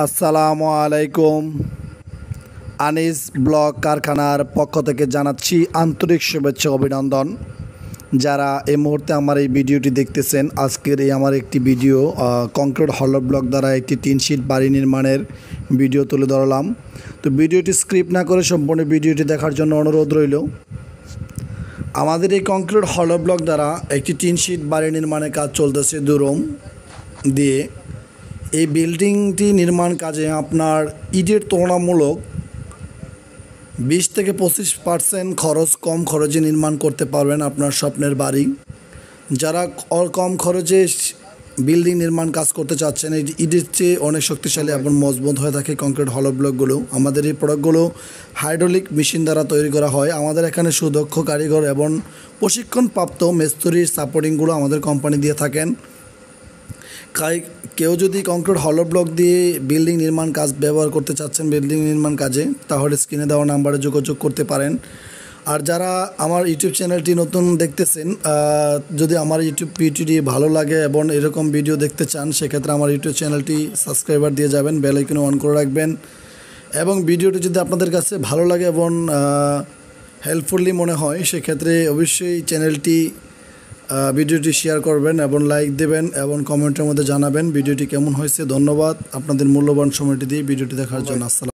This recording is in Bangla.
আসসালামু আলাইকুম। আনিস ব্লক কারখানার পক্ষ থেকে জানাচ্ছি আন্তরিক শুভেচ্ছা অভিনন্দন। যারা এই মুহূর্তে আমার এই ভিডিওটি দেখতেছেন, আজকের এই আমার একটি ভিডিও কংক্রিট হলো ব্লক দ্বারা একটি টিন শিট বাড়ি নির্মাণের ভিডিও তুলে ধরলাম। তো ভিডিওটি স্ক্রিপ্ট না করে সম্পূর্ণ ভিডিওটি দেখার জন্য অনুরোধ রইল। আমাদের এই কংক্রিট হলো ব্লক দ্বারা একটি টিন শিট বাড়ি নির্মাণের কাজ চলতেছে দুরুম দিয়ে। এই বিল্ডিংটি নির্মাণ কাজে আপনার ইটের তুলনামূলক 20 থেকে 25% খরচ কম খরচে নির্মাণ করতে পারবেন আপনার স্বপ্নের বাড়ি। যারা কম খরচে বিল্ডিং নির্মাণ কাজ করতে চাচ্ছেন, এই ইটের চেয়ে অনেক শক্তিশালী এবং মজবুত হয়ে থাকে কংক্রিট হলো ব্লকগুলো। আমাদের এই প্রোডাক্টগুলো হাইড্রোলিক মেশিন দ্বারা তৈরি করা হয়। আমাদের এখানে সুদক্ষ কারিগর এবং প্রশিক্ষণপ্রাপ্ত মিস্ত্রির সাপোর্টিংগুলো আমাদের কোম্পানি দিয়ে থাকেন। কেউ যদি কংক্রিট হলো ব্লক দিয়ে বিল্ডিং নির্মাণ কাজ ব্যবহার করতে চাচ্ছেন বিল্ডিং নির্মাণ কাজে, তাহলে স্ক্রিনে দেওয়া নাম্বারে যোগাযোগ করতে পারেন। আর যারা আমার ইউটিউব চ্যানেলটি নতুন দেখতেছেন, যদি আমার ইউটিউব ভিডিওটি ভালো লাগে এবং এরকম ভিডিও দেখতে চান, সেক্ষেত্রে আমার ইউটিউব চ্যানেলটি সাবস্ক্রাইবার দিয়ে যাবেন, বেল আইকনে অন করে রাখবেন। এবং ভিডিওটি যদি আপনাদের কাছে ভালো লাগে এবং হেল্পফুলি মনে হয়, সেক্ষেত্রে অবশ্যই ভিডিওটি শেয়ার করবেন এবং লাইক দেবেন এবং কমেন্টের মধ্যে জানাবেন ভিডিওটি কেমন হয়েছে। ধন্যবাদ আপনাদের মূল্যবান সময়টি দিয়ে ভিডিওটি দেখার জন্য। আসসালাম।